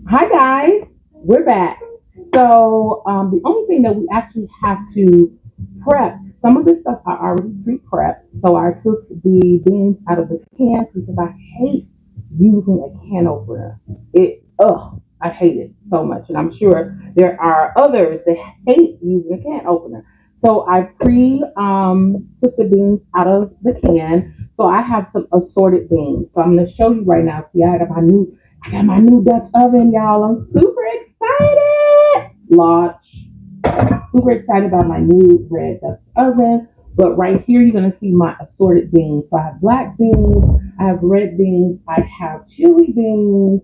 Hi guys, we're back. The only thing that we actually have to prep, some of this stuff I already pre-prepped. So I took the beans out of the can because I hate using a can opener. I hate it so much, and I'm sure there are others that hate using a can opener. So I pre took the beans out of the can. So I have some assorted beans. So I'm going to show you right now. See, I got my new Dutch oven, y'all. I'm super excited. Launch. Super excited about my new red Dutch oven. But right here, you're going to see my assorted beans. So I have black beans, I have red beans, I have chili beans,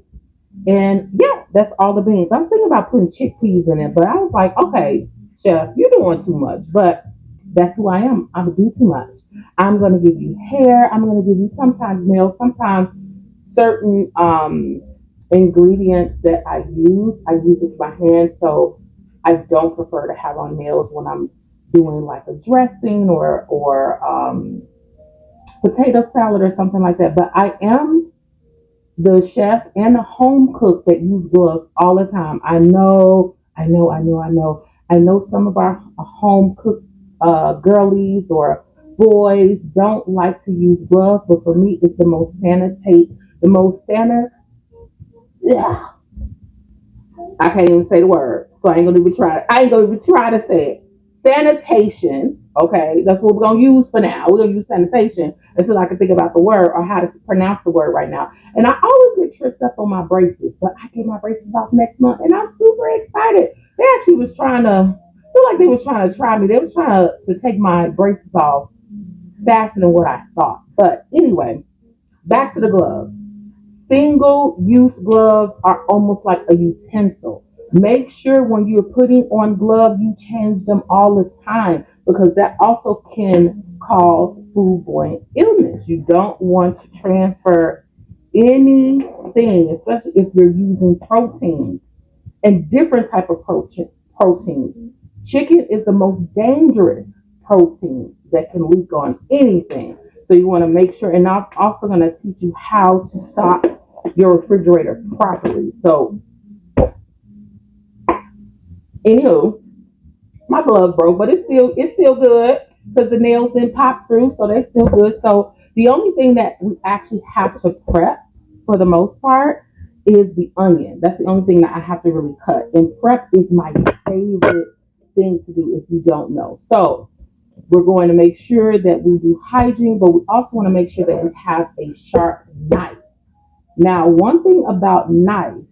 and yeah, that's all the beans. I was thinking about putting chickpeas in it, but I was like, okay, chef, you're doing too much. But that's who I am. I'm gonna do too much. I'm gonna give you hair. I'm gonna give you sometimes nails, sometimes certain ingredients that I use. I use with my hands, so I don't prefer to have on nails when I'm doing like a dressing or potato salad or something like that. But I am the chef and the home cook that use gloves all the time. I know some of our home cook girlies or boys don't like to use gloves, but for me, it's the most sanit. Ugh, I can't even say the word, so I ain't gonna even try. I ain't gonna even try to say it. Sanitation. Okay, that's what we're gonna use for now. We're gonna use sanitation until I can think about the word or how to pronounce the word right now. And I always get tripped up on my braces, but I get my braces off next month, and I'm super excited. They actually was trying to feel like they was trying to try me. They was trying to take my braces off faster than what I thought. But anyway, back to the gloves. Single use gloves are almost like a utensil. Make sure when you're putting on gloves, you change them all the time because that also can cause foodborne illness. You don't want to transfer anything, especially if you're using proteins and different type of proteins. Chicken is the most dangerous protein that can leak on anything. So you want to make sure, and I'm also going to teach you how to stock your refrigerator properly. So, anywho, my glove broke, but it's still good because the nails didn't pop through, so they're still good. So the only thing that we actually have to prep for the most part is the onion. That's the only thing that I have to really cut. And prep is my favorite thing to do if you don't know. So we're going to make sure that we do hygiene, but we also want to make sure that we have a sharp knife. Now, one thing about knife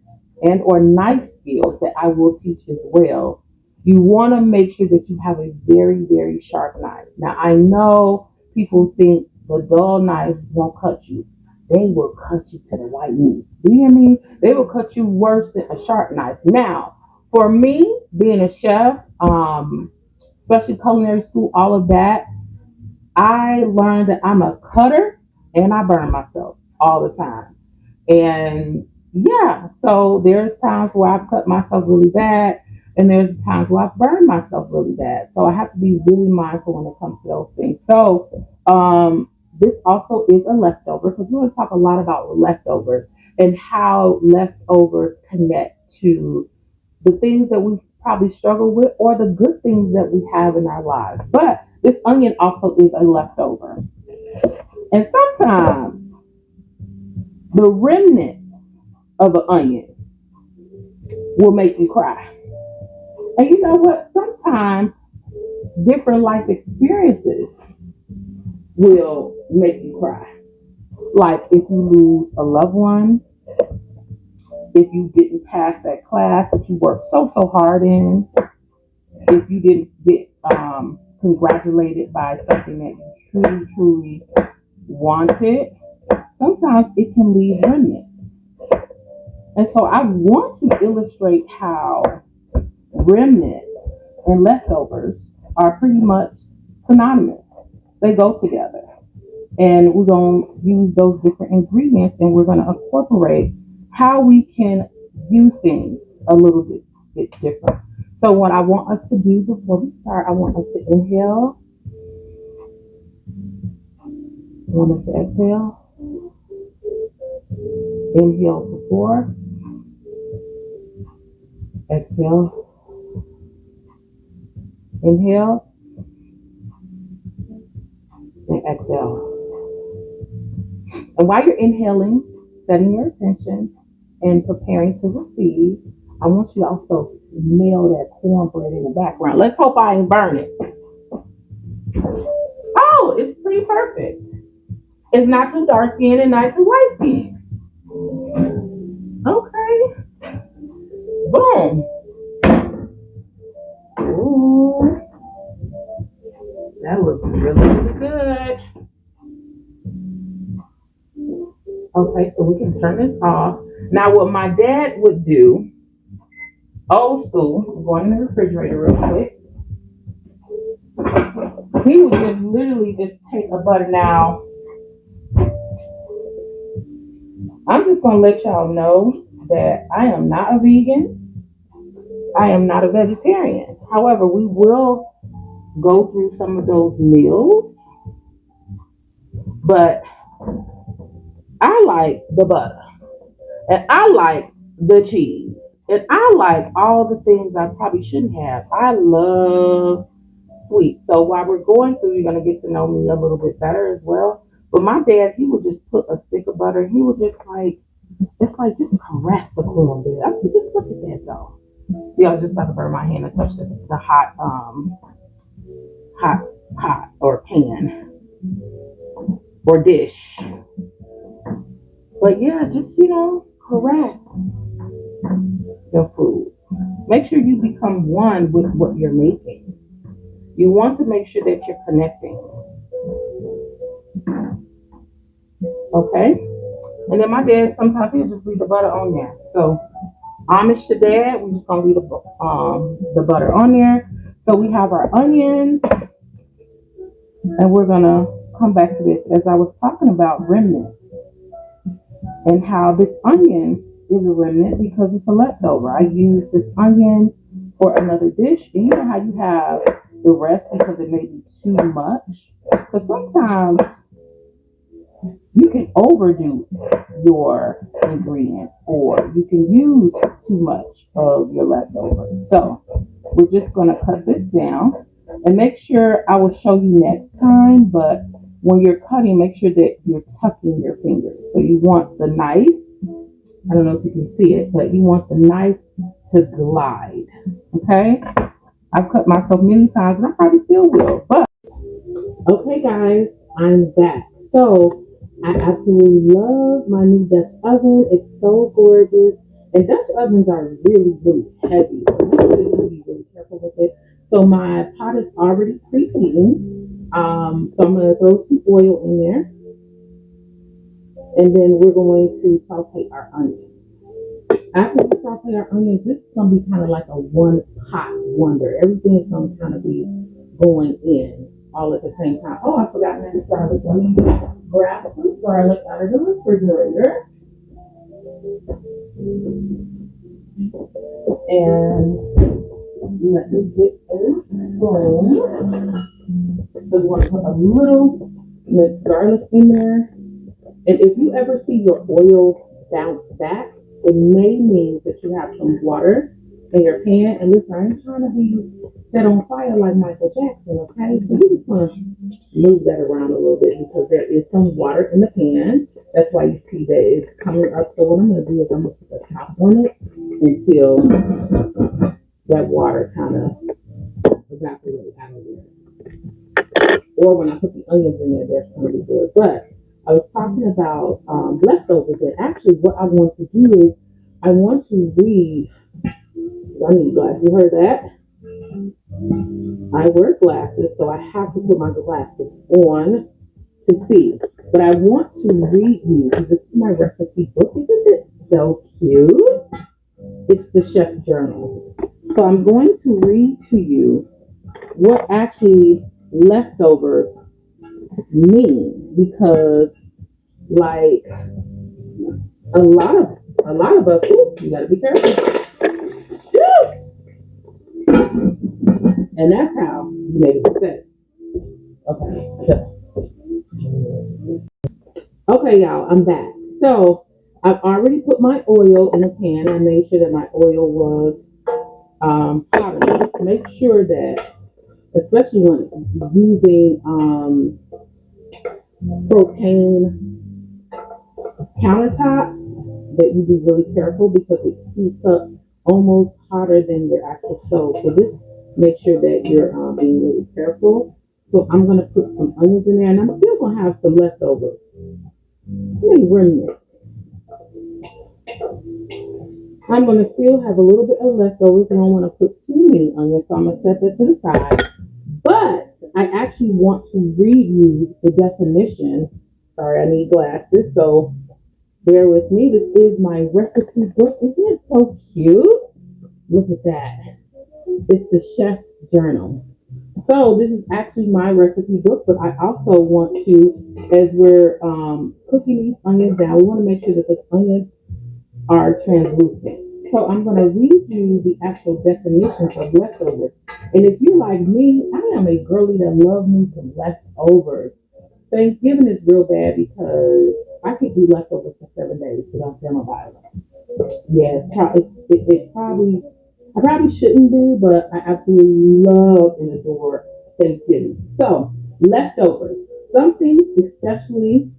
and or knife skills that I will teach as well, you want to make sure that you have a very, very sharp knife. Now, I know people think the dull knives won't cut you. They will cut you to the white meat. Do you hear me? They will cut you worse than a sharp knife. Now, for me, being a chef, especially culinary school, all of that, I learned that I'm a cutter and I burn myself all the time. And yeah, so there's times where I've cut myself really bad, and there's times where I've burned myself really bad. So I have to be really mindful when it comes to those things. So this also is a leftover because we're going to talk a lot about leftovers and how leftovers connect to the things that we probably struggle with or the good things that we have in our lives. But this onion also is a leftover. And sometimes the remnants of an onion will make you cry. And you know what? Sometimes different life experiences will make you cry. Like if you lose a loved one, if you didn't pass that class that you worked so hard in, if you didn't get congratulated by something that you truly wanted, sometimes it can leave remnants. And so I want to illustrate how remnants and leftovers are pretty much synonymous. They go together. And we're going to use those different ingredients and we're going to incorporate how we can view things a little bit different. So, what I want us to do before we start, I want us to inhale, I want us to exhale, inhale for 4, Exhale. Inhale and exhale. And while you're inhaling, setting your attention and preparing to receive, I want you to also smell that cornbread in the background. Let's hope I ain't burn it. Oh, it's pretty perfect. It's not too dark skinned and not too light skinned. Okay. Boom. Ooh. That looks really, really good. Okay, so we can turn this off. Now, what my dad would do, old school, I'm going in the refrigerator real quick. He would just literally just take a butter. Now, I'm just going to let y'all know that I am not a vegan. I am not a vegetarian. However, we will go through some of those meals, but I like the butter and I like the cheese and I like all the things I probably shouldn't have. I love sweet. So while we're going through, you're going to get to know me a little bit better as well. But my dad, he would just put a stick of butter. He would just like, it's like just caress the cornbread. I mean, just look at that though. See, I was just about to burn my hand and touch the hot, hot pot or pan or dish. But yeah, just caress your food. Make sure you become one with what you're making. You want to make sure that you're connecting. Okay? And then my dad, sometimes he'll just leave the butter on there. So, homage to dad, we're just going to leave the butter on there. So, we have our onions. And we're going to come back to this as I was talking about remnant. And how this onion is a remnant because it's a leftover. I use this onion for another dish. And you know how you have the rest because it may be too much? But sometimes you can overdo your ingredients or you can use too much of your leftovers. So we're just going to cut this down and make sure I will show you next time. But when you're cutting, make sure that you're tucking your fingers. So you want the knife, I don't know if you can see it, but you want the knife to glide. Okay? I've cut myself many times and I probably still will. But okay, guys, I'm back. So I absolutely love my new Dutch oven. It's so gorgeous. And Dutch ovens are really, really heavy. So you really need to be really careful with it. So my pot is already preheating. So I'm going to throw some oil in there. And then we're going to saute our onions. After we saute our onions, this is going to be kind of like a one pot wonder. Everything is going to kind of be going in all at the same time. Oh, I forgot next garlic. Let me grab some garlic out of the refrigerator. And let me get a spoon. Because we want to put a little minced garlic in there. And if you ever see your oil bounce back, it may mean that you have some water in your pan. And listen, I ain't trying to be set on fire like Michael Jackson, okay? So we're just going to move that around a little bit because there is some water in the pan. That's why you see that it's coming up. So what I'm going to do is I'm going to put the top on it until that water kind of evaporates out of there. Or when I put the onions in there, that's going to be good. But I was talking about leftovers, and actually what I want to do is I want to read. I need glasses. You heard that? I wear glasses, so I have to put my glasses on to see. But I want to read you. This is my recipe book. Isn't it so cute? It's the Chef Journal. So I'm going to read to you what actually leftovers mean, because like a lot of us, ooh, you gotta be careful. And that's how you make it fit. Okay, okay, y'all, I'm back. So I've already put my oil in a pan. I made sure that my oil was pottery. Make sure that, especially when using propane countertops, that you be really careful because it heats up almost hotter than your actual stove. So just make sure that you're being really careful. So I'm gonna put some onions in there, and I'm still gonna have some leftovers. Maybe remnants. I'm gonna still have a little bit of leftovers. I don't want to put too many onions, so I'm gonna set that to the side. But I actually want to read you the definition. Sorry, I need glasses, so bear with me. This is my recipe book. Isn't it so cute? Look at that. It's the chef's journal. So this is actually my recipe book, but I also want to, as we're cooking these onions down, we want to make sure that the onions are translucent. So I'm going to read you the actual definitions of leftovers. And if you're like me, I am a girly that loves me some leftovers. Thanksgiving is real bad because I could eat leftovers for 7 days, but don't tell nobody. Yes, probably, I probably shouldn't do, but I absolutely love and adore Thanksgiving. So, leftovers, something, especially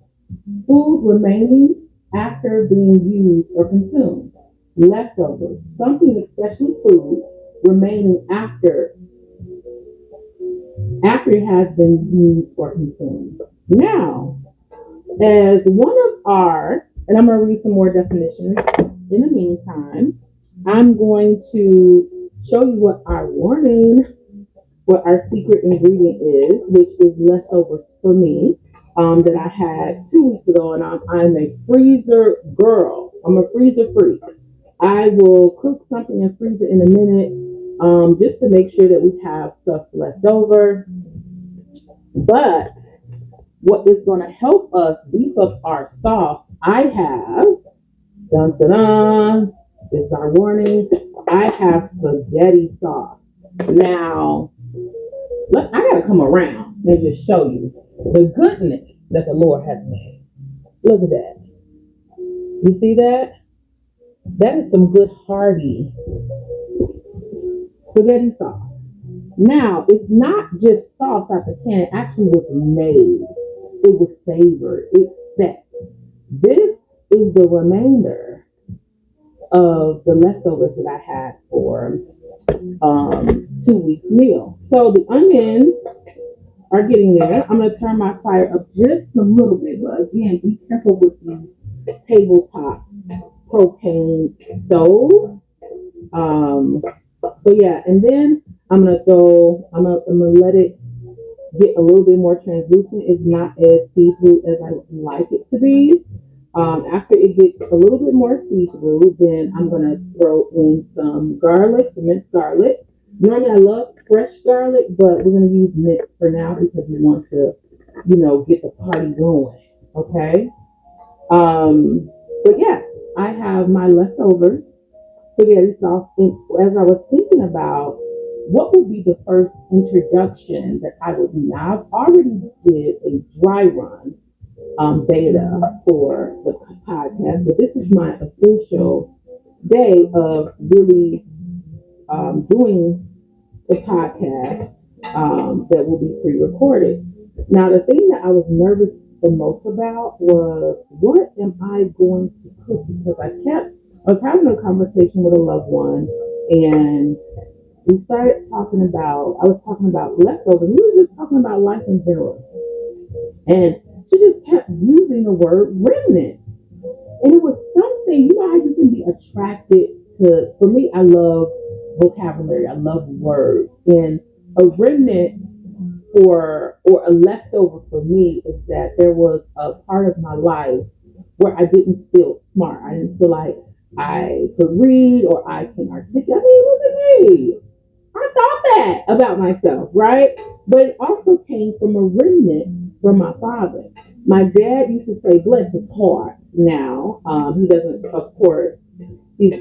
food remaining after being used or consumed. Leftovers, something, especially food remaining after it has been used or consumed. Now, as one of our, and I'm going to read some more definitions in the meantime, I'm going to show you what our secret ingredient is, which is leftovers for me, that I had 2 weeks ago, and I'm a freezer girl. I'm a freezer freak. I will cook something and freeze it in a minute, just to make sure that we have stuff left over. But what is going to help us beef up our sauce, I have, dun, dun, dun, this is our warning, I have spaghetti sauce. Now, I got to come around and just show you the goodness that the Lord has made. Look at that. You see that? That is some good hearty spaghetti sauce. Now, it's not just sauce out the can. It actually was made. It was savored. It's set. This is the remainder of the leftovers that I had for 2 weeks meal. So the onions are getting there. I'm gonna turn my fire up just a little bit, but again, be careful with these tabletop propane stoves. So yeah, and then I'm gonna let it get a little bit more translucent. It's not as see-through as I would like it to be. After it gets a little bit more see-through, then I'm gonna throw in some garlic, some minced garlic. Normally I love fresh garlic, but we're gonna use minced for now because we want to, get the party going. Okay. But yes, I have my leftovers spaghetti sauce. And as I was thinking about what would be the first introduction that I would do, now I've already did a dry run beta for the podcast, but this is my official day of really doing the podcast that will be pre-recorded. Now, the thing that I was nervous the most about was what am I going to cook? Because I was having a conversation with a loved one, and I was talking about leftovers. We were just talking about life in general. And she just kept using the word remnants. And it was something, how you can be attracted to, for me, I love vocabulary, I love words. And a remnant or a leftover for me is that there was a part of my life where I didn't feel smart. I didn't feel like I could read or I can articulate. I mean, look at me. I thought that about myself, right? But it also came from a remnant from my father. My dad used to say, bless his heart. Now, he doesn't, of course, he's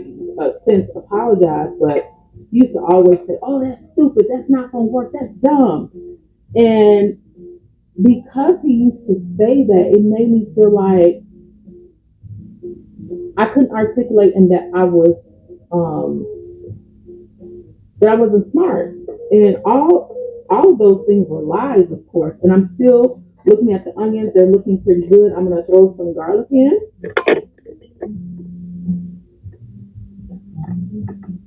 since apologized, but he used to always say, oh, that's stupid. That's not going to work. That's dumb. And because he used to say that, it made me feel like I couldn't articulate and that I was that I wasn't smart. And all of those things were lies, of course. And I'm still looking at the onions. They're looking pretty good. I'm gonna throw some garlic in.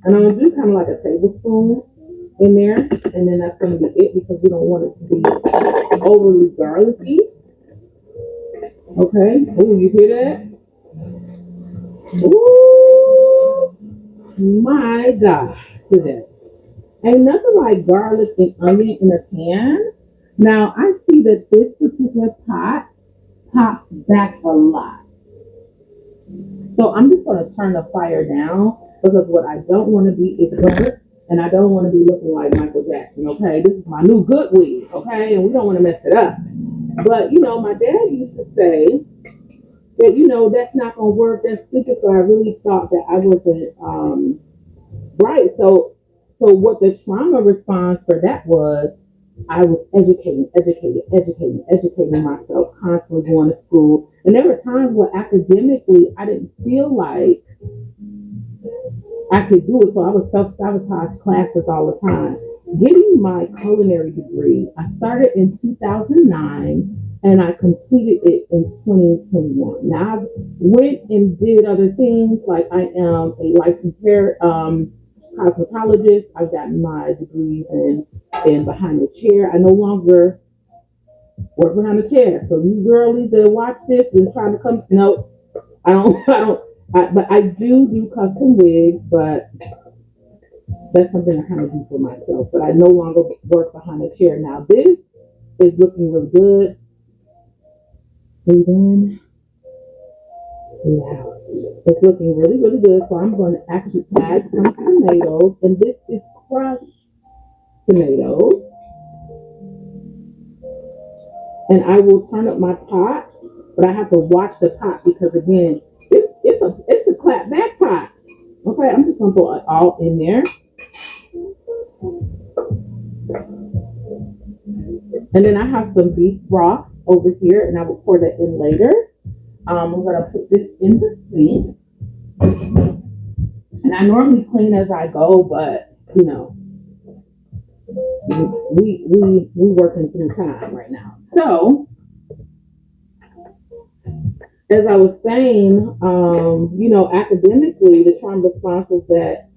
And I'm gonna do kind of like a tablespoon in there. And then that's gonna be it because we don't want it to be overly garlicky. Okay. Oh, you hear that? Ooh, my God, today. Ain't nothing like garlic and onion in a pan. Now I see that this particular pot pops back a lot. So I'm just gonna turn the fire down because what I don't want to be is burnt and I don't want to be looking like Michael Jackson, okay? This is my new good wig, okay? And we don't want to mess it up. But my dad used to say that that's not gonna work, that's stupid. So I really thought that I wasn't right. So what the trauma response for that was, I was educating myself, constantly going to school. And there were times where academically I didn't feel like I could do it. So I would self sabotage classes all the time. Getting my culinary degree, I started in 2009 and I completed it in 2021. Now I went and did other things, like I am a licensed hair cosmetologist. I've gotten my degrees in behind the chair. I no longer work behind the chair. So you girlies that watch this and trying to come, no, I don't, but I do custom wigs, but that's something I kind of do for myself. But I no longer work behind the chair. Now this is looking really good. And then, yeah, it's looking really, really good. So I'm going to actually add some tomatoes, and this is crushed tomatoes. And I will turn up my pot, but I have to watch the pot because again, it's a clap back pot. Okay, I'm just gonna throw it all in there, and then I have some beef broth over here, and I will pour that in later. I'm gonna put this in the sink, and I normally clean as I go, but we working through time right now. So as I was saying, academically, the trauma response was that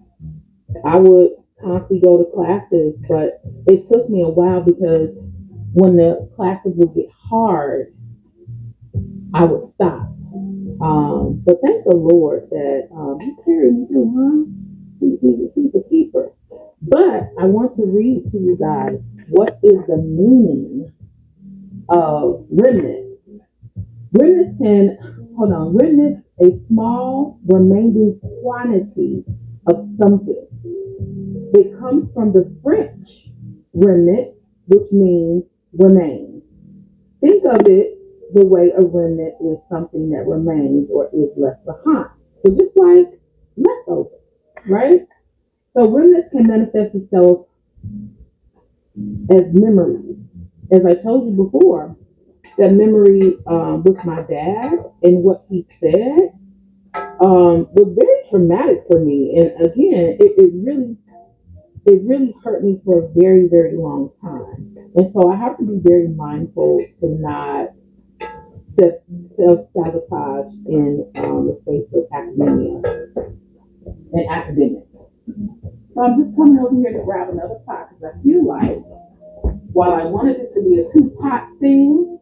I would constantly go to classes, but it took me a while because when the classes would get hard, I would stop. But thank the Lord that He carried me through, huh? He's a keeper. But I want to read to you guys what is the meaning of remnants. Remnants can, hold on, remnants, a small remaining quantity of something. It comes from the French remnant, which means remain. Think of it the way a remnant is something that remains or is left behind. So just like leftovers, right? So remnants can manifest itself as memories. As I told you before, that memory with my dad and what he said was very traumatic for me. And again, it really hurt me for a very, very long time. And so I have to be very mindful to not self sabotage in the space of academia and academics. So I'm just coming over here to grab another pot because I feel like while I wanted this to be a two-pot thing,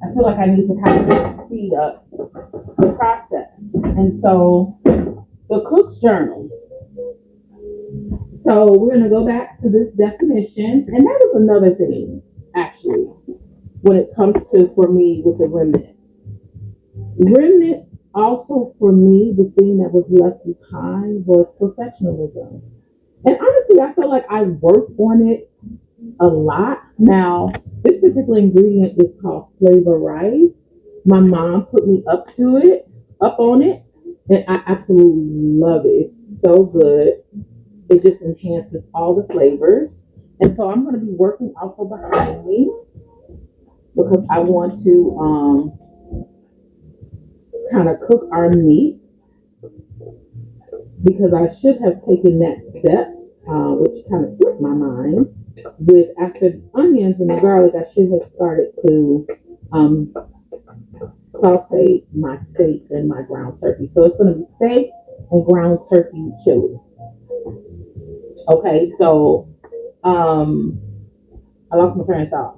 I feel like I need to kind of speed up the process. And so the Cook's Journal. So we're going to go back to this definition. And that was another thing, actually, when it comes to, for me, with the remnants. Remnants, also for me, the thing that was left behind was professionalism. And honestly, I felt like I worked on it a lot. Now, this particular ingredient is called flavor rice. My mom put me up on it, and I absolutely love it. It's so good. It just enhances all the flavors. And so I'm going to be working also behind me because I want to kind of cook our meats because I should have taken that step which kind of slipped my mind. With after onions and the garlic, I should have started to um, saute my steak and my ground turkey. So it's going to be steak and ground turkey chili. Okay, so um, I lost my train of thought.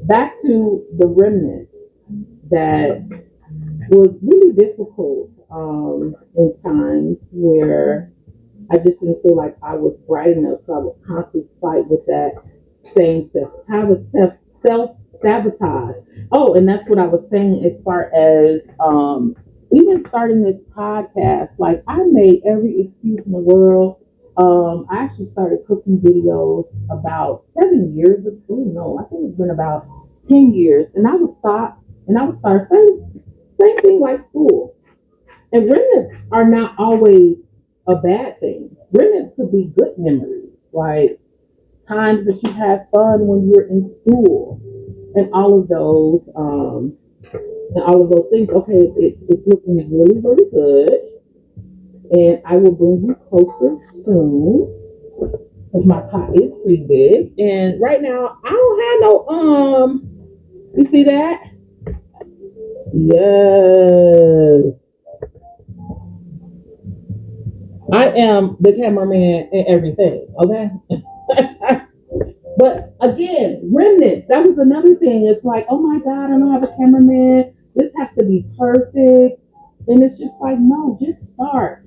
Back to the remnants that was really difficult in times where I just didn't feel like I was bright enough, so I would constantly fight with that same self sabotage. Oh, and that's what I was saying as far as even starting this podcast. Like I made every excuse in the world. I actually started cooking videos about 7 years ago. Oh no, I think it's been about 10 years, and I would stop and I would start saying same thing like school. And remnants are not always a bad thing. Remnants could be good memories, like times that you had fun when you were in school, and all of those things. Okay, it's looking really, really good, and I will bring you closer soon because my pot is pretty big. And right now, I don't have no. You see that? Yes. I am the cameraman and everything, okay? But again, remnants, that was another thing. It's like, oh my God, I don't have a cameraman. This has to be perfect. And it's just like, no, just start.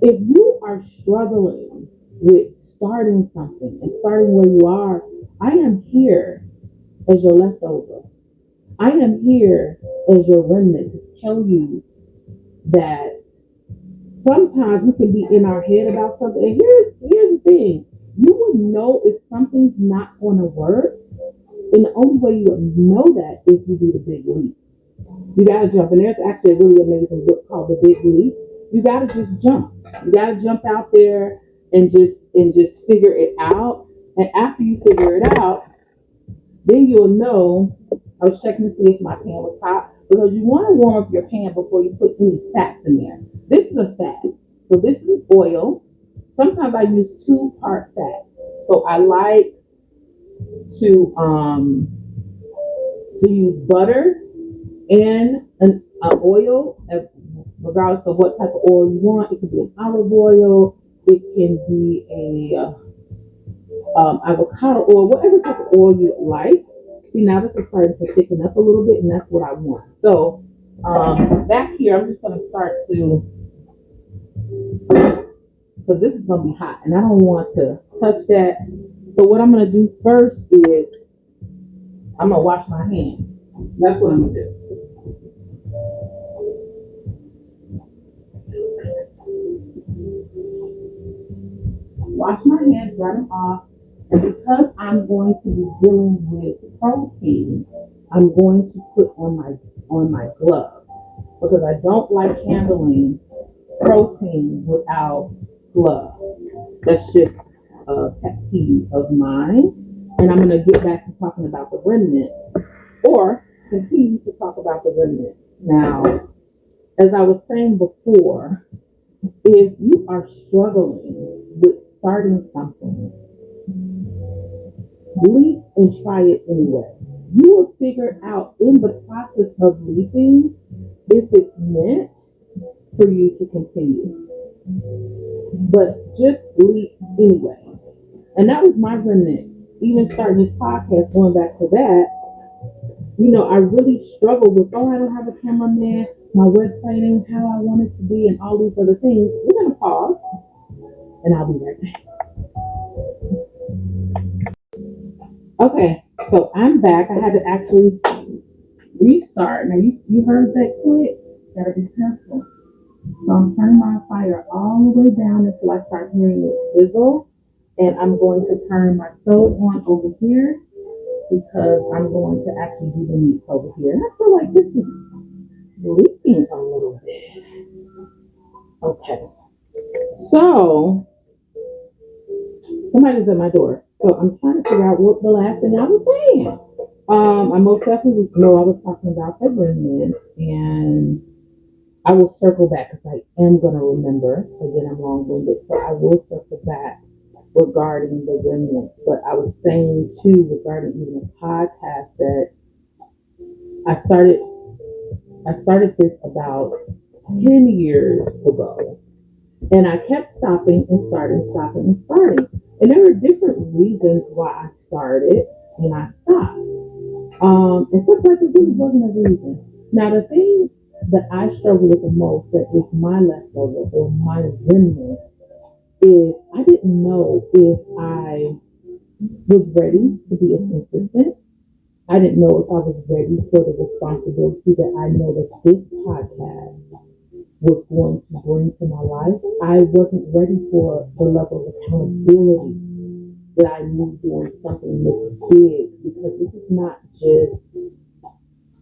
If you are struggling with starting something and starting where you are, I am here as your leftover. I am here as your remnant to tell you that sometimes we can be in our head about something. And here's the thing. You would know if something's not going to work. And the only way you would know that is if you do the big leap. You got to jump. And there's actually a really amazing book called The Big Leap. You got to just jump. You got to jump out there and just figure it out. And after you figure it out, then you'll know. I was checking to see if my pan was hot because you want to warm up your pan before you put any fats in there. This is a fat. So this is oil. Sometimes I use 2-part fats. So I like to use butter and an oil, regardless of what type of oil you want. It can be an olive oil. It can be a avocado oil, whatever type of oil you like. See, now this is starting to thicken up a little bit, and that's what I want. So back here, I'm just going to start to, because this is going to be hot, and I don't want to touch that. So what I'm going to do first is I'm going to wash my hands. That's what I'm going to do. Wash my hands, dry them off. And because I'm going to be dealing with protein, I'm going to put on my gloves because I don't like handling protein without gloves. That's just a pet peeve of mine. And I'm going to get back to talking about the remnants or continue to talk about the remnants. Now, as I was saying before, if you are struggling with starting something, leap and try it anyway. You will figure out in the process of leaping if it's meant for you to continue. But just leap anyway. And that was my remnant. Even starting this podcast, going back to that, I really struggled with, I don't have a cameraman, my website ain't how I want it to be, and all these other things. We're going to pause, and I'll be right back. Okay, so I'm back. I had to actually restart. Now, you heard that click? Gotta be careful. So I'm turning my fire all the way down until I start hearing it sizzle. And I'm going to turn my stove on over here because I'm going to actually do the meat over here. And I feel like this is leaking a little bit. Okay. So somebody's at my door. So I'm trying to figure out what the last thing I was saying. I most definitely know I was talking about the remnants, and I will circle back because I am going to remember. Again, I'm long-winded, so I will circle back regarding the remnants. But I was saying too regarding even a podcast that I started. I started this about 10 years ago, and I kept stopping and starting, stopping and starting. And there were different reasons why I started and I stopped. And sometimes it really wasn't a reason. Now, the thing that I struggle with the most, that is my leftover or my remnant, is I didn't know if I was ready to be as consistent. I didn't know if I was ready for the responsibility that I know that this podcast was going to bring to my life. I wasn't ready for the level of accountability that I need doing something this big, because this is not just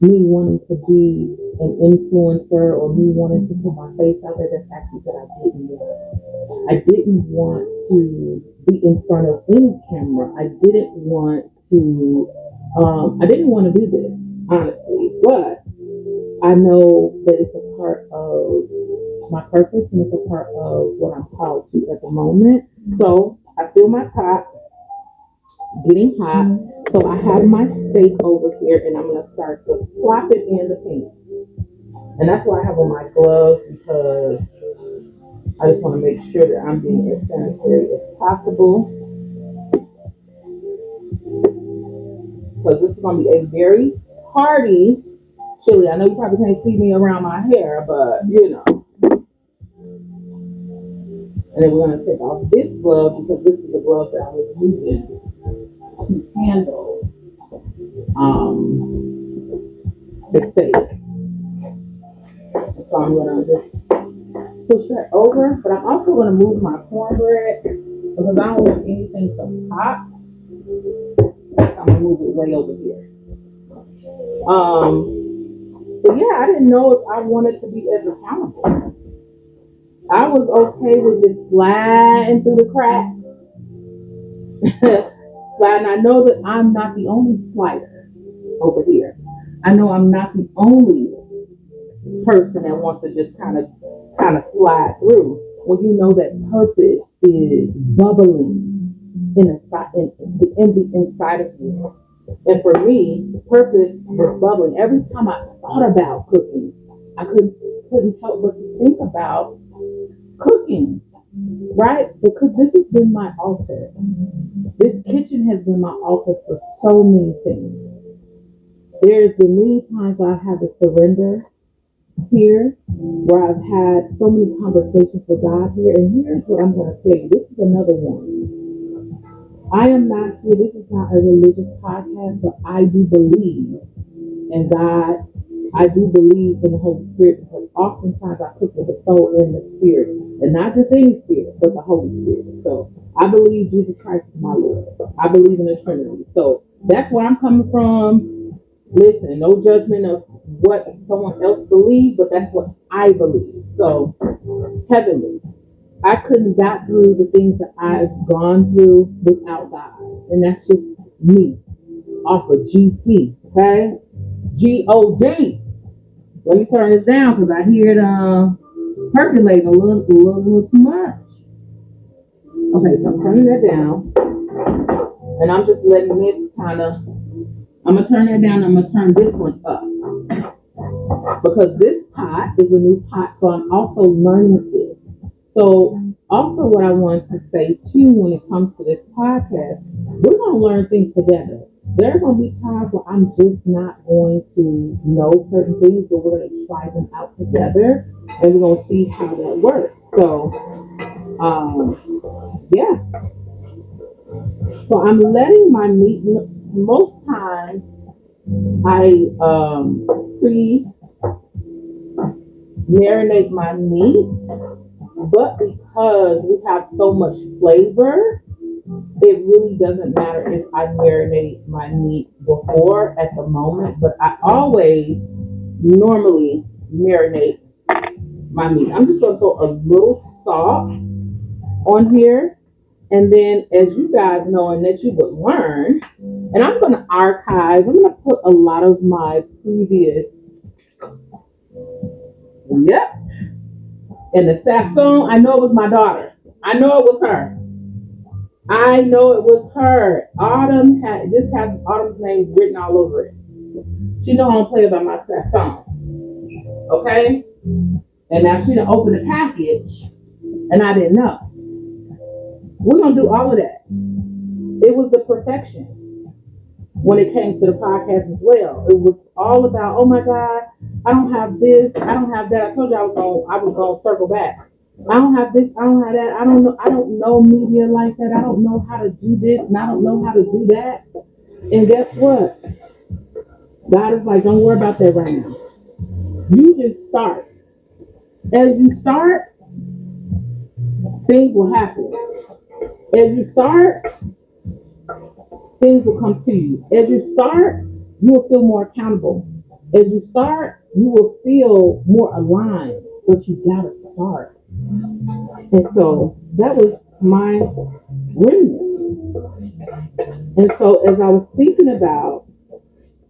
me wanting to be an influencer or me wanting to put my face out there. That's actually that I didn't want. I didn't want to be in front of any camera. I didn't want to do this, honestly. But I know that it's a part of my purpose and it's a part of what I'm called to at the moment. So I feel my pot getting hot. So I have my steak over here and I'm going to start to flop it in the pan. And that's why I have on my gloves, because I just want to make sure that I'm being as sanitary as possible. Because this is going to be a very hearty chili. I know you probably can't see me around my hair, but you know. And then we're going to take off this glove because this is the glove that I was using to handle the steak. So I'm going to just push that over, but I'm also going to move my cornbread because I don't want anything to pop. I'm going to move it way over here. But yeah, I didn't know if I wanted to be as accountable. I was okay with just sliding through the cracks. Sliding. I know that I'm not the only slider over here. I know I'm not the only person that wants to just kind of slide through. When you know that purpose is bubbling in the inside of you. And for me, purpose was bubbling. Every time I thought about cooking, I couldn't help but to think about cooking, right? Because this has been my altar. This kitchen has been my altar for so many things. There's been many times I've had to surrender here, where I've had so many conversations with God here. And here's what I'm going to tell you. This is another one. I am not here. This is not a religious podcast, but I do believe in God. I do believe in the Holy Spirit, because oftentimes I cook with the soul and the spirit, and not just any spirit, but the Holy Spirit. So I believe Jesus Christ is my Lord. I believe in the Trinity. So that's where I'm coming from. Listen, no judgment of what someone else believes, but that's what I believe. So heavenly. I couldn't got through the things that I've gone through without God. And that's just me. Off of GP. Okay? G-O-D. Let me turn this down because I hear it percolating a little too much. Okay, so I'm turning that down. And I'm just letting this I'm going to turn that down. I'm going to turn this one up. Because this pot is a new pot, so I'm also learning this. So also what I want to say too, when it comes to this podcast, we're going to learn things together. There are going to be times where I'm just not going to know certain things, but we're going to try them out together and we're going to see how that works. So, yeah. So I'm letting my meat, most times I pre marinate my meat, but because we have so much flavor, it really doesn't matter if I marinate my meat before at the moment, but I always normally marinate my meat. I'm just going to throw a little salt on here. And then, as you guys know, and that you would learn, and I'm going to archive, I'm going to put a lot of my previous Yep. And the Sassoon, I know it was my daughter. I know it was her. I know it was her. Autumn had this has Autumn's name written all over it. She know I don't play about my Sassoon. Okay? And now she done opened the package and I didn't know. We're gonna do all of that. It was the perfection when it came to the podcast as well. It was all about, oh my God, I don't have this, I don't have that. I told you I was gonna circle back. I don't have this, I don't have that, I don't know media like that, I don't know how to do this and I don't know how to do that. And guess what? God is like, don't worry about that right now. You just start. As you start, things will happen. As you start, things will come to you. As you start, you will feel more accountable. As you start, you will feel more aligned, but you gotta start. And so that was my remnant. And so as I was thinking about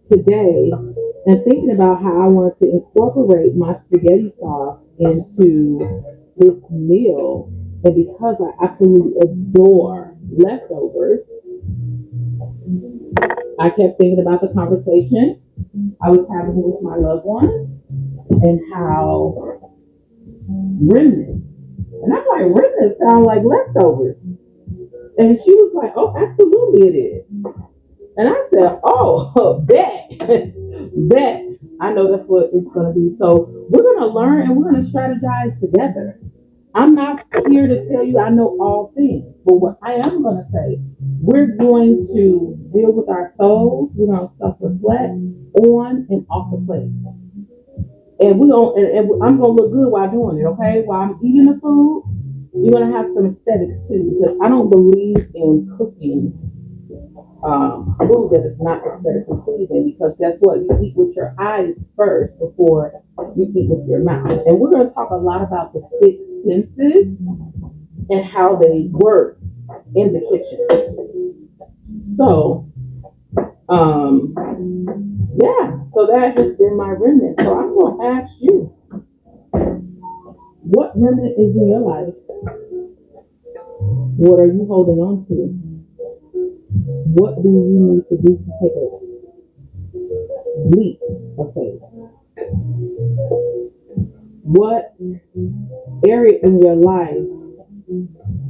today and thinking about how I wanted to incorporate my spaghetti sauce into this meal, and because I absolutely adore leftovers, I kept thinking about the conversation I was having with my loved one and how remnants, and I'm like, remnants sound like leftovers. And she was like, oh, absolutely it is. And I said, oh, bet, bet. I know that's what it's going to be. So we're going to learn and we're going to strategize together. I'm not here to tell you I know all things, but what I am going to say, we're going to deal with our souls. We're going to self-reflect on and off the plate. And and I'm going to look good while doing it, okay? While I'm eating the food, you're going to have some aesthetics too, because I don't believe in cooking food that is not aesthetically pleasing, because guess what? You eat with your eyes first before you eat with your mouth. And we're going to talk a lot about the six senses and how they work in the kitchen. So, yeah, so that has been my remnant. So I'm going to ask you, what remnant is in your life? What are you holding on to? What do you need to do to take a leap of faith? What area in your life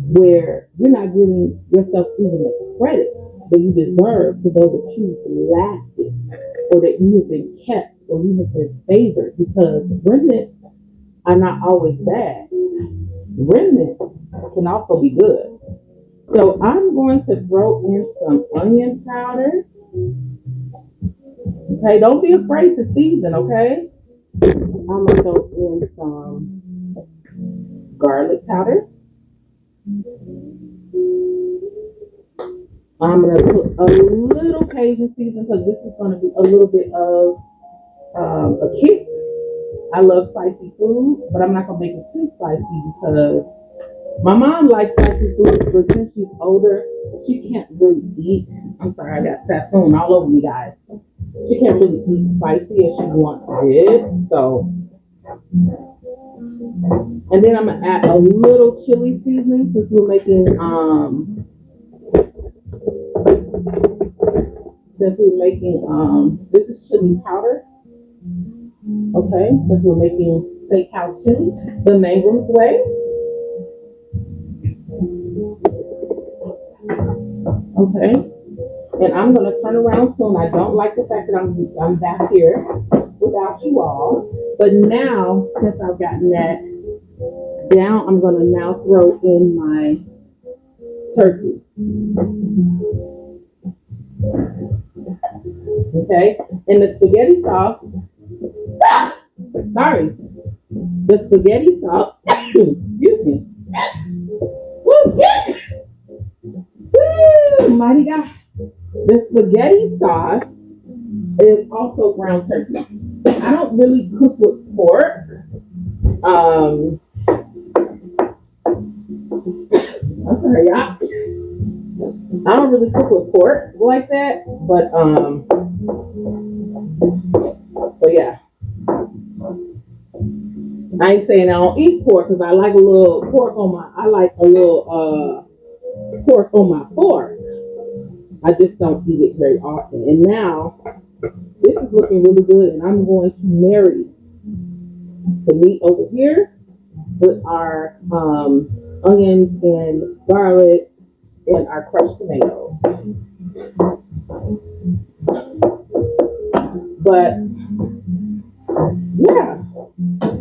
where you're not giving yourself even the credit that you deserve to know that you've lasted, or that you have been kept, or you have been favored? Because remnants are not always bad. Remnants can also be good. So I'm going to throw in some onion powder. Okay, don't be afraid to season, okay? I'm going to throw in some garlic powder. I'm going to put a little Cajun season, because this is going to be a little bit of a kick. I love spicy food, but I'm not going to make it too spicy because my mom likes spicy food, but since she's older, she can't really eat. I'm sorry, I got Sassoon all over me, guys. She can't really eat spicy as she once did. So, and then I'm gonna add a little chili seasoning since we're making this is chili powder. Okay, since we're making steakhouse chili the Mangum's way. Okay, and I'm gonna turn around soon. I don't like the fact that I'm back here without you all, but now since I've gotten that down, I'm gonna now throw in my turkey. Okay, and the spaghetti sauce. Sorry, the spaghetti sauce. Excuse me. Woo, mighty God. The spaghetti sauce is also ground turkey. I don't really cook with pork. I'm sorry, y'all. I don't really cook with pork like that, but yeah. I ain't saying I don't eat pork because I like a little pork on my. I like a little pork on my fork. I just don't eat it very often. And now this is looking really good, and I'm going to marry the meat over here with our onions and garlic and our crushed tomatoes. But yeah,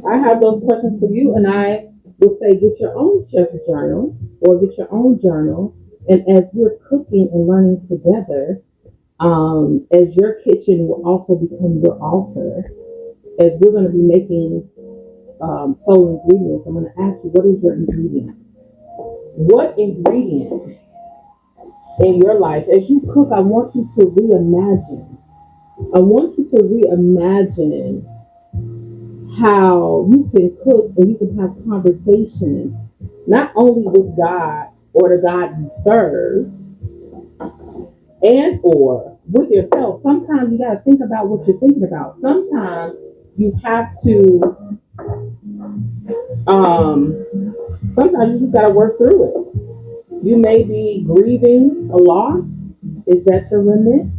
I have those questions for you, and I will say get your own chef journal or get your own journal. And as we're cooking and learning together, as your kitchen will also become your altar, as we're going to be making soul ingredients, I'm going to ask you, what is your ingredient? What ingredient in your life, as you cook, I want you to reimagine. I want you to reimagine how you can cook and you can have conversations, not only with God or the God you serve, and or with yourself. Sometimes you got to think about what you're thinking about. Sometimes you have to, um, sometimes you just got to work through it. You may be grieving a loss. Is that your remnant?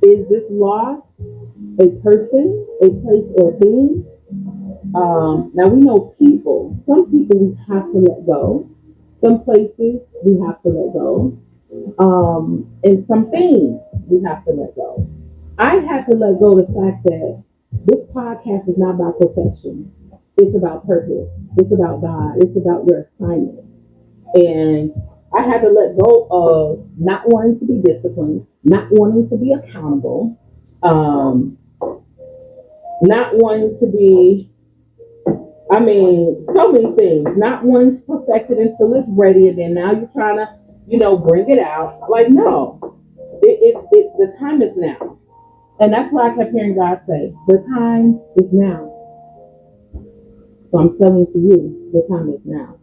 Is this loss a person, a place, or a thing? Now we know people. Some people we have to let go. Some places we have to let go. And some things we have to let go. I had to let go of the fact that this podcast is not about perfection. It's about purpose. It's about God. It's about your assignment. And I had to let go of not wanting to be disciplined, not wanting to be accountable, um, not wanting to be, I mean, so many things, not wanting to perfect it until it's ready, and then now you're trying to, bring it out. Like, no, the time is now. And that's what I kept hearing God say, the time is now. So I'm telling to you, the time is now.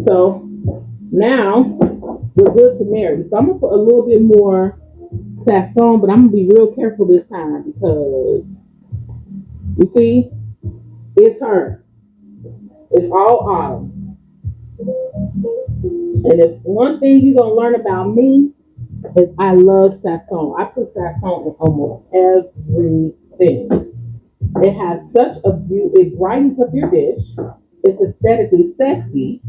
So now we're good to marry. So I'm gonna put a little bit more sazon, but I'm gonna be real careful this time because you see, it's her. It's all autumn. And if one thing you're gonna learn about me is I love sazon. I put sazon in almost everything. It has such a beauty. It brightens up your dish. It's aesthetically sexy,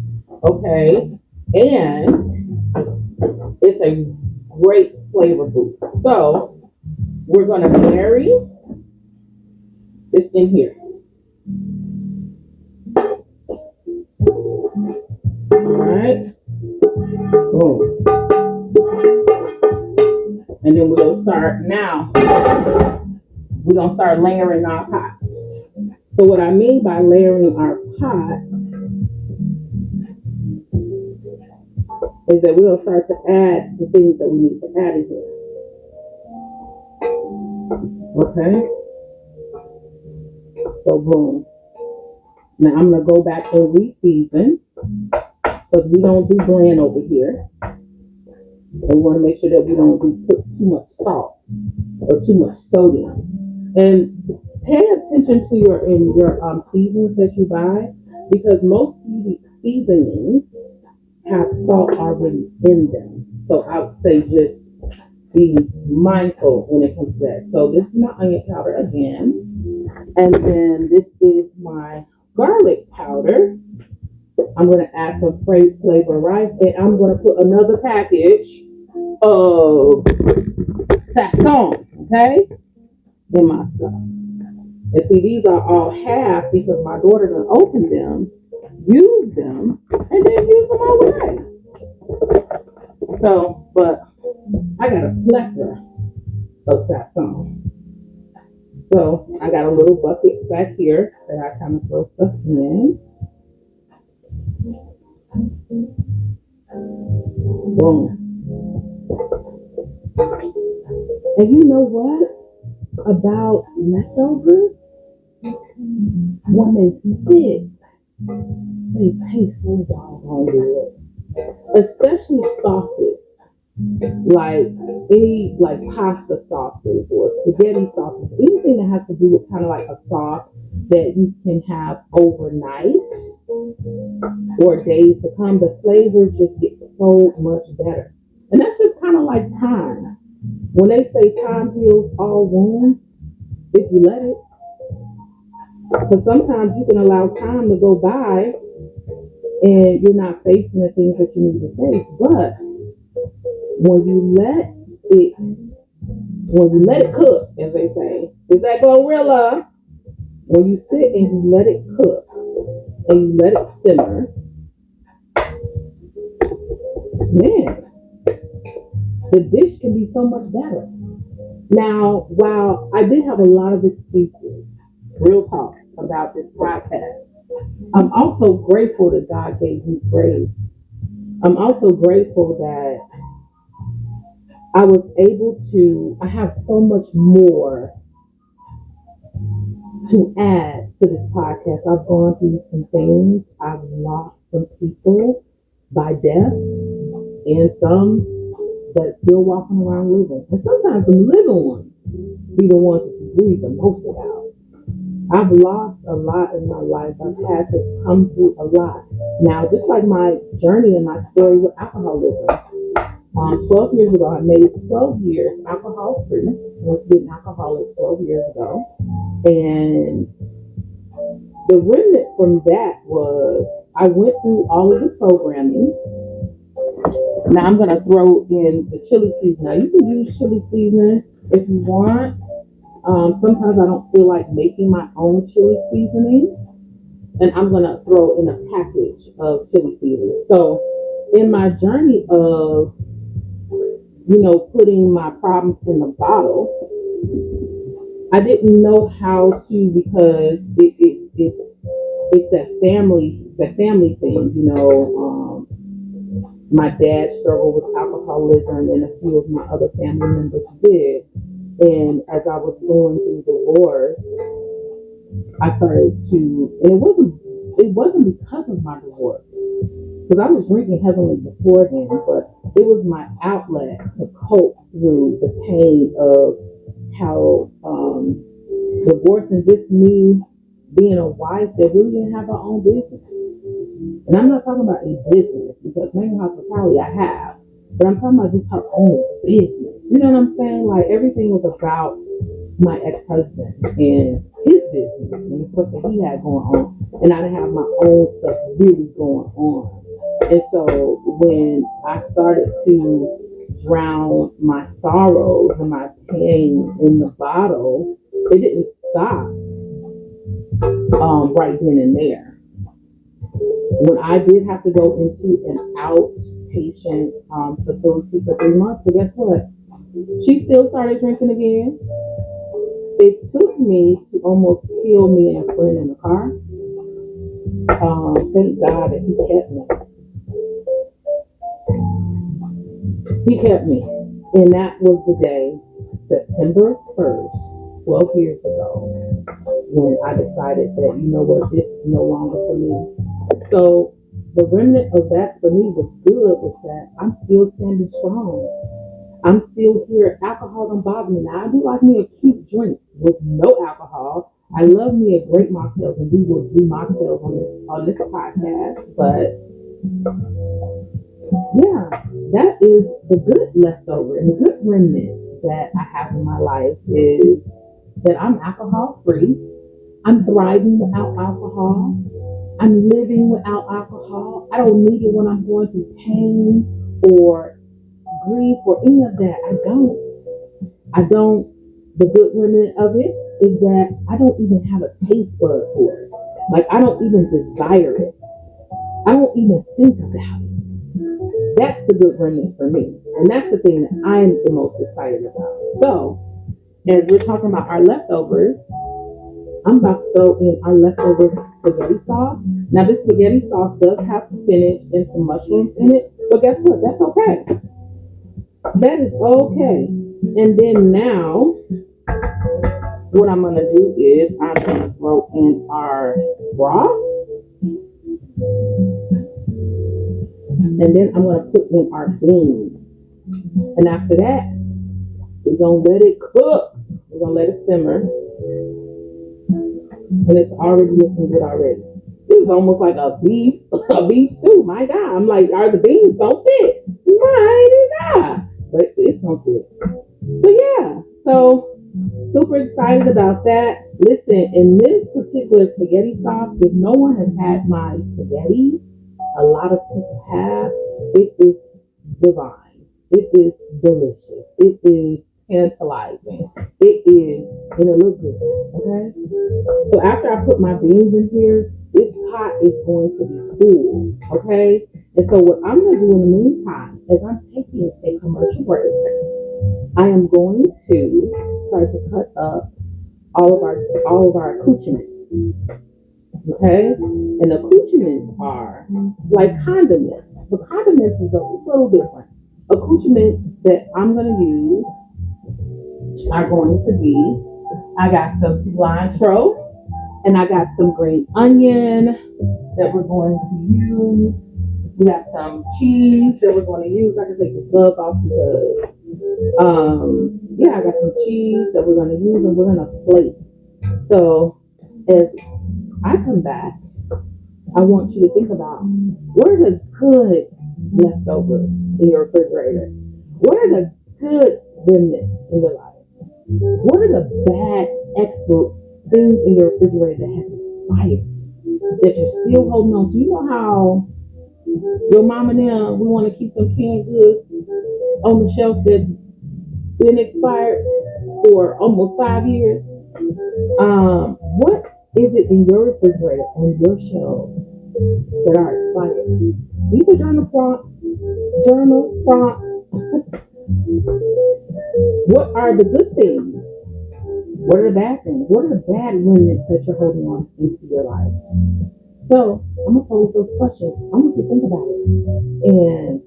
okay, and it's a great flavor boost. So we're gonna marry this in here. All right. Boom. And then we're gonna start now. We're gonna start layering our pot. So what I mean by layering our pot is that we're gonna start to add the things that we need to add in here. Okay. So boom. Now I'm gonna go back and re-season because we don't do bland over here. And we want to make sure that we don't put too much salt or too much sodium. And pay attention to your seasonings that you buy because most seasonings have salt already in them. So I would say just be mindful when it comes to that. So this is my onion powder again, and then this is my garlic powder. I'm going to add some flavor rice, and I'm going to put another package of sazon, okay, in my stuff. And see, these are all half because my daughter done opened them, use them, and then use them all the way. So, but I got a plethora of sazon. So I got a little bucket back here that I kind of throw stuff in. Boom. And you know what about leftovers? When they sit, they taste so doggone good. Especially sauces. Like any like pasta sauces or spaghetti sauces, anything that has to do with kind of like a sauce that you can have overnight or days to come, the flavors just get so much better. And that's just kind of like time. When they say time heals all wounds, if you let it, because sometimes you can allow time to go by and you're not facing the things that you need to face. But when you it, when you let it cook, as they say, is that gorilla? When you sit and you let it cook and you let it simmer, man, the dish can be so much better. Now, while I did have a lot of excuses, real talk about this podcast, I'm also grateful that God gave me grace. I'm also grateful that I have so much more to add to this podcast. I've gone through some things. I've lost some people by death and some that's still walking around living. And sometimes the living ones be the ones that you grieve the most about. I've lost a lot in my life. I've had to come through a lot. Now, just like my journey and my story with alcoholism, 12 years ago, I made 12 years alcohol free. I was getting alcoholic 12 years ago. And the remnant from that was I went through all of the programming. Now I'm going to throw in the chili season. Now you can use chili seasoning if you want. Sometimes I don't feel like making my own chili seasoning. And I'm going to throw in a package of chili seasoning. So in my journey of, putting my problems in the bottle, I didn't know how to because it's that family thing, my dad struggled with alcoholism and a few of my other family members did. And as I was going through divorce, I started to, and it wasn't because of my divorce, because I was drinking heavily before then, but it was my outlet to cope through the pain of how divorce and just me being a wife that really didn't have her own business. And I'm not talking about a business because Megan Hospitality I have, but I'm talking about just her own business. You know what I'm saying? Like everything was about my ex-husband and his business and the stuff that he had going on, and I didn't have my own stuff really going on. And so when I started to drown my sorrows and my pain in the bottle, it didn't stop right then and there. When I did have to go into an outpatient facility for 3 months, but guess what? She still started drinking again. It took me to almost kill me and a friend in the car. Thank God that he kept me. He kept me. And that was the day, September 1st, 12 years ago, when I decided that, you know what, this is no longer for me. So the remnant of that for me was good, was that I'm still standing strong. I'm still here. Alcohol don't bother me. Now, I do like me a cute drink with no alcohol. I love me a great mocktail, and we will do mocktails on this podcast. But yeah, that is the good leftover and the good remnant that I have in my life is that I'm alcohol free. I'm thriving without alcohol. I'm living without alcohol. I don't need it when I'm going through pain or grief or any of that. I don't. The good remnant of it is that I don't even have a taste bud for it. Like I don't even desire it. I don't even think about it. That's the good remnant for me. And that's the thing that I'm the most excited about. So, as we're talking about our leftovers, I'm about to throw in our leftover spaghetti sauce. Now, this spaghetti sauce does have spinach and some mushrooms in it, but guess what? That's okay. That is okay. And then now, what I'm going to do is I'm going to throw in our broth. And then I'm going to put in our beans. And after that, we're going to let it cook. We're going to let it simmer. and it's already looking good already. This is almost like a beef, a beef stew. My God, I'm like, are the beans gonna fit? My God, but it's gonna fit. But yeah, so super excited about that. Listen, in this particular spaghetti sauce, if no one has had my spaghetti, a lot of people have. It is divine. It is delicious. It is tantalizing. It is, and it looks good. Okay. So after I put my beans in here, this pot is going to be full. Okay. And so what I'm going to do in the meantime is I'm taking a commercial break. I am going to start to cut up all of our accoutrements. Okay? And accoutrements are like condiments. But condiments is a little different. Accoutrements that I'm gonna use are going to be, I got some cilantro and I got some green onion that we're going to use. We got some cheese that we're going to use. I can take the glove off because yeah, I got some cheese that we're going to use and we're going to plate. So as I come back, I want you to think about what are the good leftovers in your refrigerator? What are the good remnants in your life? What are the bad extra things in your refrigerator that have expired that you're still holding on to? You know how your mom and them, we want to keep them canned goods on the shelf that's been expired for almost 5 years. What is it in your refrigerator on your shelves that are expired? These are journal prompts. Journal prompts. What are the good things? What are the bad things? What are the bad remnants that you're holding on into your life? So I'm gonna pose those questions. I want you to think about it, and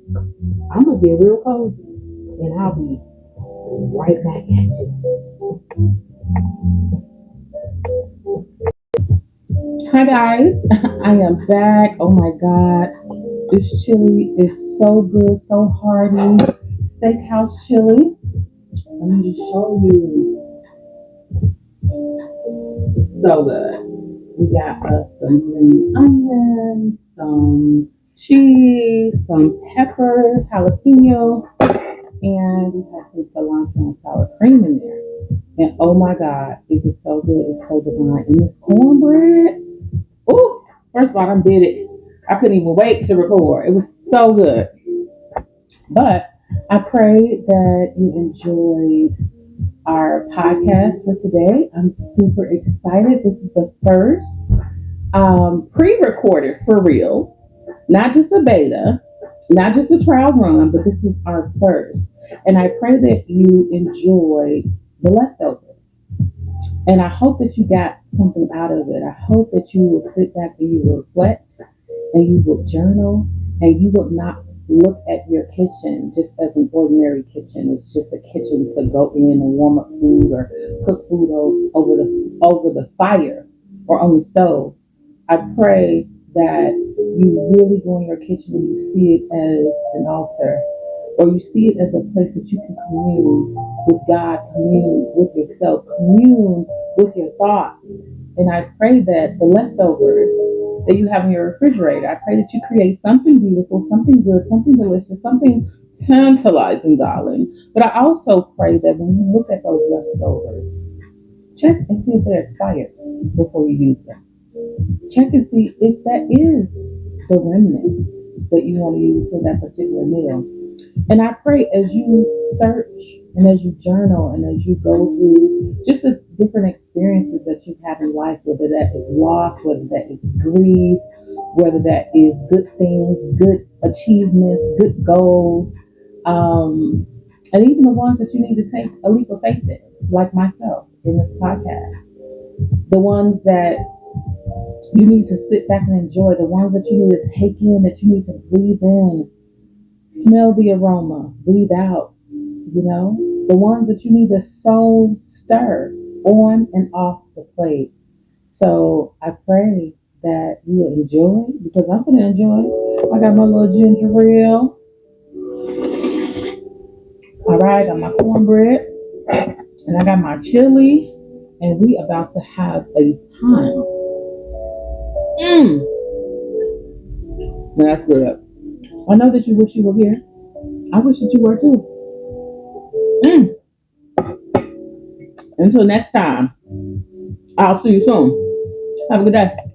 I'm gonna get real cozy, and I'll be right back at you. Hi guys, I am back. Oh my God, this chili is so good, so hearty. Steakhouse chili. Let me just show you. So good. We got some green onions, some cheese, some peppers, jalapeno, and we have some cilantro and sour cream in there. And oh my God, this is so good. It's so divine. And this cornbread, ooh, first of all, I did it. I couldn't even wait to record. It was so good. But I pray that you enjoyed our podcast for today. I'm super excited. This is the first pre-recorded for real, not just a beta, not just a trial run, but this is our first. And I pray that you enjoy the leftovers. And I hope that you got something out of it. I hope that you will sit back and you will reflect and you will journal and you will not look at your kitchen just as an ordinary kitchen. It's just a kitchen to go in and warm up food or cook food over the fire or on the stove. I pray that you really go in your kitchen and you see it as an altar, or you see it as a place that you can commune with God, commune with yourself, commune with your thoughts. And I pray that the leftovers that you have in your refrigerator, I pray that you create something beautiful, something good, something delicious, something tantalizing, darling. But I also pray that when you look at those leftovers, check and see if they're expired before you use them. Check and see if that is the remnants that you want to use for that particular meal. And I pray as you search and as you journal and as you go through just the different experiences that you've had in life, whether that is loss, whether that is grief, whether that is good things, good achievements, good goals, and even the ones that you need to take a leap of faith in, like myself in this podcast, the ones that you need to sit back and enjoy, the ones that you need to take in, that you need to breathe in, smell the aroma, breathe out, the ones that you need to so stir on and off the plate. So I pray that you enjoy, because I'm going to enjoy. I got my little ginger ale. All right, I got my cornbread, and I got my chili, and we about to have a time. Mm. That's good. I know that you wish you were here. I wish that you were too. Mm. Until next time, I'll see you soon. Have a good day.